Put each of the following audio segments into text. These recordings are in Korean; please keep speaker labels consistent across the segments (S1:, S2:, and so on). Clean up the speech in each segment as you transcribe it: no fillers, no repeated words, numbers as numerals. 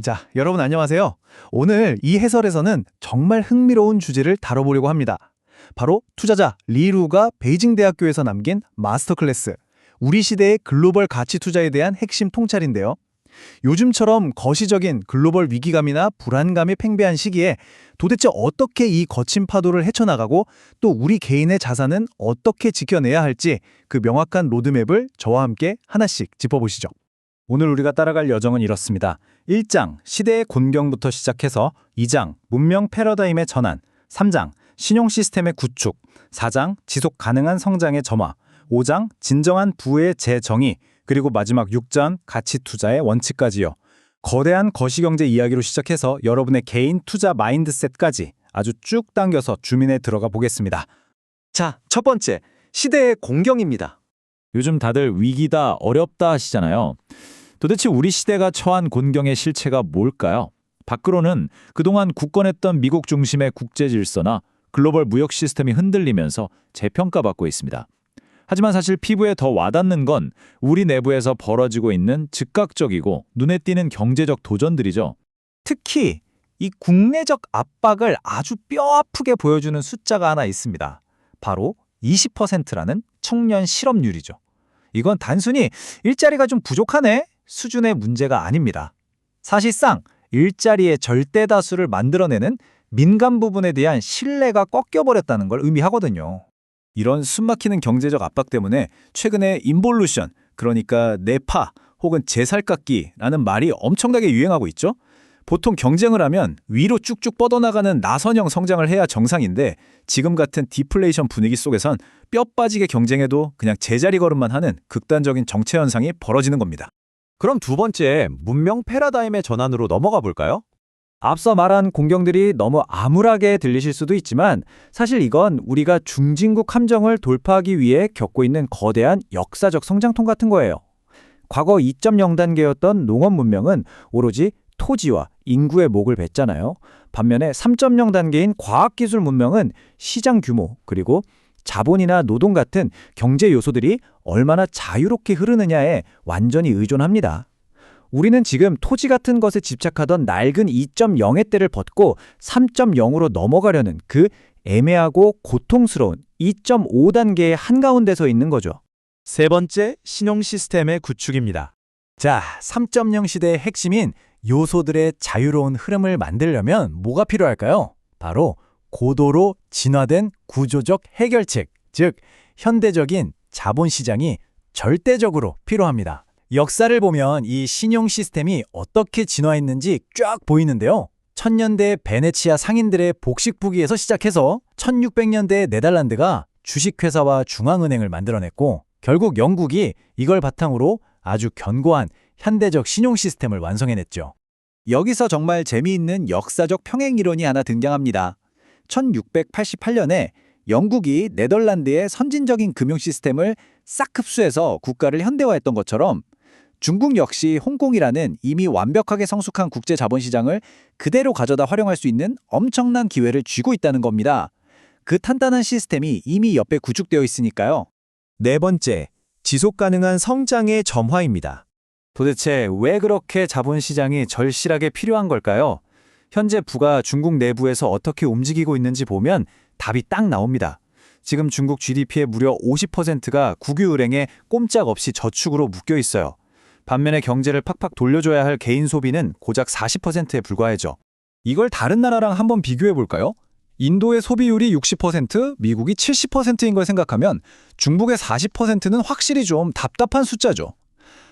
S1: 자, 여러분 안녕하세요. 오늘 이 해설에서는 정말 흥미로운 주제를 다뤄보려고 합니다. 바로 투자자 리루가 베이징 대학교에서 남긴 마스터 클래스, 우리 시대의 글로벌 가치 투자에 대한 핵심 통찰인데요. 요즘처럼 거시적인 글로벌 위기감이나 불안감이 팽배한 시기에 도대체 어떻게 이 거친 파도를 헤쳐나가고 또 우리 개인의 자산은 어떻게 지켜내야 할지 그 명확한 로드맵을 저와 함께 하나씩 짚어보시죠.
S2: 오늘 우리가 따라갈 여정은 이렇습니다. 1장 시대의 곤경부터 시작해서 2장 문명 패러다임의 전환, 3장 신용 시스템의 구축, 4장 지속 가능한 성장의 점화, 5장 진정한 부의 재정의, 그리고 마지막 6장 가치 투자의 원칙까지요. 거대한 거시경제 이야기로 시작해서 여러분의 개인 투자 마인드셋까지 아주 쭉 당겨서 주민에 들어가 보겠습니다.
S3: 자, 첫 번째, 시대의 공경입니다.
S2: 요즘 다들 위기다, 어렵다 하시잖아요. 도대체 우리 시대가 처한 곤경의 실체가 뭘까요? 밖으로는 그동안 굳건했던 미국 중심의 국제 질서나 글로벌 무역 시스템이 흔들리면서 재평가받고 있습니다. 하지만 사실 피부에 더 와닿는 건 우리 내부에서 벌어지고 있는 즉각적이고 눈에 띄는 경제적 도전들이죠.
S3: 특히 이 국내적 압박을 아주 뼈아프게 보여주는 숫자가 하나 있습니다. 바로 20%라는 청년 실업률이죠. 이건 단순히 일자리가 좀 부족하네 수준의 문제가 아닙니다. 사실상 일자리의 절대 다수를 만들어내는 민간 부분에 대한 신뢰가 꺾여버렸다는 걸 의미하거든요.
S2: 이런 숨막히는 경제적 압박 때문에 최근에 인볼루션, 그러니까 내파 혹은 제살깎기라는 말이 엄청나게 유행하고 있죠. 보통 경쟁을 하면 위로 쭉쭉 뻗어나가는 나선형 성장을 해야 정상인데 지금 같은 디플레이션 분위기 속에선 뼈 빠지게 경쟁해도 그냥 제자리 걸음만 하는 극단적인 정체 현상이 벌어지는 겁니다.
S3: 그럼 두 번째, 문명 패러다임의 전환으로 넘어가 볼까요? 앞서 말한 공경들이 너무 암울하게 들리실 수도 있지만 사실 이건 우리가 중진국 함정을 돌파하기 위해 겪고 있는 거대한 역사적 성장통 같은 거예요. 과거 2.0 단계였던 농업 문명은 오로지 토지와 인구의 목을 뱉잖아요. 반면에 3.0 단계인 과학기술 문명은 시장 규모 그리고 자본이나 노동 같은 경제 요소들이 얼마나 자유롭게 흐르느냐에 완전히 의존합니다. 우리는 지금 토지 같은 것에 집착하던 낡은 2.0의 때를 벗고 3.0으로 넘어가려는 그 애매하고 고통스러운 2.5 단계의 한가운데서 있는 거죠.
S1: 세 번째, 신용 시스템의 구축입니다. 자, 3.0 시대의 핵심인 요소들의 자유로운 흐름을 만들려면 뭐가 필요할까요? 바로 고도로 진화된 구조적 해결책, 즉 현대적인 자본시장이 절대적으로 필요합니다. 역사를 보면 이 신용 시스템이 어떻게 진화했는지 쫙 보이는데요. 1000년대 베네치아 상인들의 복식부기에서 시작해서 1600년대 네덜란드가 주식회사와 중앙은행을 만들어냈고 결국 영국이 이걸 바탕으로 아주 견고한 현대적 신용 시스템을 완성해냈죠. 여기서 정말 재미있는 역사적 평행 이론이 하나 등장합니다. 1688년에 영국이 네덜란드의 선진적인 금융 시스템을 싹 흡수해서 국가를 현대화했던 것처럼 중국 역시 홍콩이라는 이미 완벽하게 성숙한 국제 자본시장을 그대로 가져다 활용할 수 있는 엄청난 기회를 쥐고 있다는 겁니다. 그 탄탄한 시스템이 이미 옆에 구축되어 있으니까요. 네 번째, 지속 가능한 성장의 점화입니다. 도대체 왜 그렇게 자본시장이 절실하게 필요한 걸까요? 현재 부가 중국 내부에서 어떻게 움직이고 있는지 보면 답이 딱 나옵니다. 지금 중국 GDP의 무려 50%가 국유은행에 꼼짝없이 저축으로 묶여 있어요. 반면에 경제를 팍팍 돌려줘야 할 개인 소비는 고작 40%에 불과해져. 이걸 다른 나라랑 한번 비교해 볼까요? 인도의 소비율이 60%, 미국이 70%인 걸 생각하면 중국의 40%는 확실히 좀 답답한 숫자죠.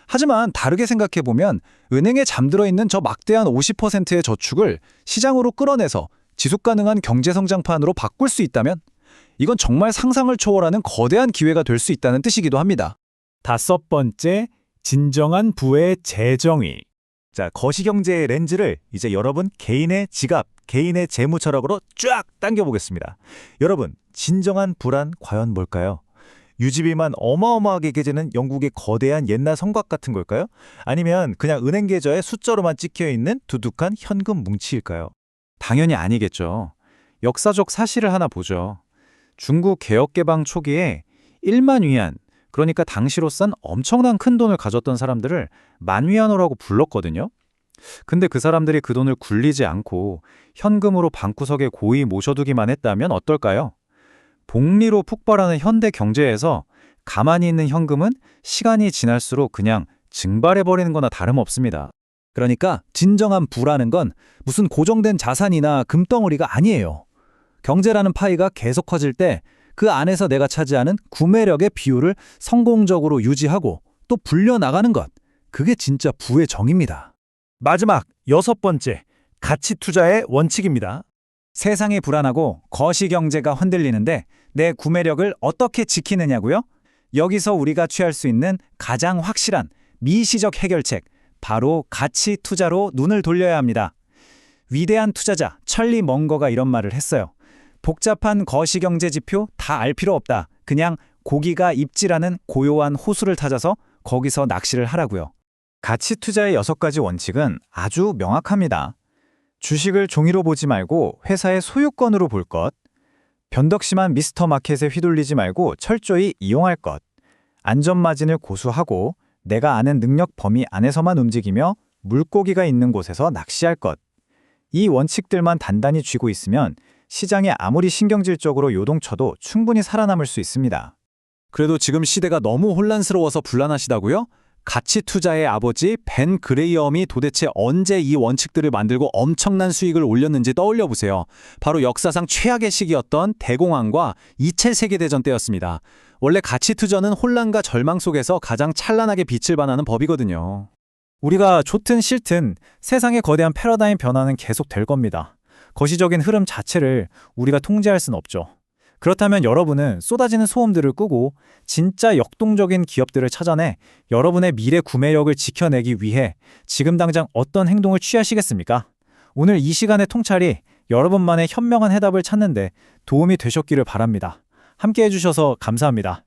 S1: 하지만 다르게 생각해보면 은행에 잠들어 있는 저 막대한 50%의 저축을 시장으로 끌어내서 지속가능한 경제성장판으로 바꿀 수 있다면 이건 정말 상상을 초월하는 거대한 기회가 될 수 있다는 뜻이기도 합니다. 다섯 번째, 진정한 부의 재정의. 자, 거시경제의 렌즈를 이제 여러분 개인의 지갑, 개인의 재무 철학으로 쫙 당겨보겠습니다. 여러분, 진정한 부란 과연 뭘까요? 유지비만 어마어마하게 깨지는 영국의 거대한 옛날 성곽 같은 걸까요? 아니면 그냥 은행 계좌에 숫자로만 찍혀있는 두둑한 현금 뭉치일까요? 당연히 아니겠죠. 역사적 사실을 하나 보죠. 중국 개혁개방 초기에 1만 위안, 그러니까 당시로선 엄청난 큰 돈을 가졌던 사람들을 만위안호라고 불렀거든요.
S2: 근데 그 사람들이 그 돈을 굴리지 않고 현금으로 방구석에 고이 모셔두기만 했다면 어떨까요? 복리로 폭발하는 현대 경제에서 가만히 있는 현금은 시간이 지날수록 그냥 증발해버리는 거나 다름없습니다.
S1: 그러니까 진정한 부라는 건 무슨 고정된 자산이나 금덩어리가 아니에요. 경제라는 파이가 계속 커질 때 그 안에서 내가 차지하는 구매력의 비율을 성공적으로 유지하고 또 불려나가는 것. 그게 진짜 부의 정의입니다.
S4: 마지막 6번째, 가치 투자의 원칙입니다.
S1: 세상이 불안하고 거시경제가 흔들리는데 내 구매력을 어떻게 지키느냐고요? 여기서 우리가 취할 수 있는 가장 확실한 미시적 해결책, 바로 가치 투자로 눈을 돌려야 합니다. 위대한 투자자 찰리 멍거가 이런 말을 했어요. 복잡한 거시경제 지표 다 알 필요 없다. 그냥 고기가 입질하는 고요한 호수를 찾아서 거기서 낚시를 하라고요.
S2: 가치 투자의 6가지 원칙은 아주 명확합니다. 주식을 종이로 보지 말고 회사의 소유권으로 볼 것, 변덕심한 미스터 마켓에 휘둘리지 말고 철저히 이용할 것, 안전마진을 고수하고 내가 아는 능력 범위 안에서만 움직이며 물고기가 있는 곳에서 낚시할 것. 이 원칙들만 단단히 쥐고 있으면 시장에 아무리 신경질적으로 요동쳐도 충분히 살아남을 수 있습니다.
S1: 그래도 지금 시대가 너무 혼란스러워서 불안하시다고요? 가치 투자의 아버지 벤 그레이엄이 도대체 언제 이 원칙들을 만들고 엄청난 수익을 올렸는지 떠올려 보세요. 바로 역사상 최악의 시기였던 대공황과 2차 세계대전 때였습니다. 원래 가치 투자는 혼란과 절망 속에서 가장 찬란하게 빛을 발하는 법이거든요.
S2: 우리가 좋든 싫든 세상의 거대한 패러다임 변화는 계속 될 겁니다. 거시적인 흐름 자체를 우리가 통제할 순 없죠. 그렇다면 여러분은 쏟아지는 소음들을 끄고 진짜 역동적인 기업들을 찾아내 여러분의 미래 구매력을 지켜내기 위해 지금 당장 어떤 행동을 취하시겠습니까? 오늘 이 시간의 통찰이 여러분만의 현명한 해답을 찾는 데 도움이 되셨기를 바랍니다. 함께 해주셔서 감사합니다.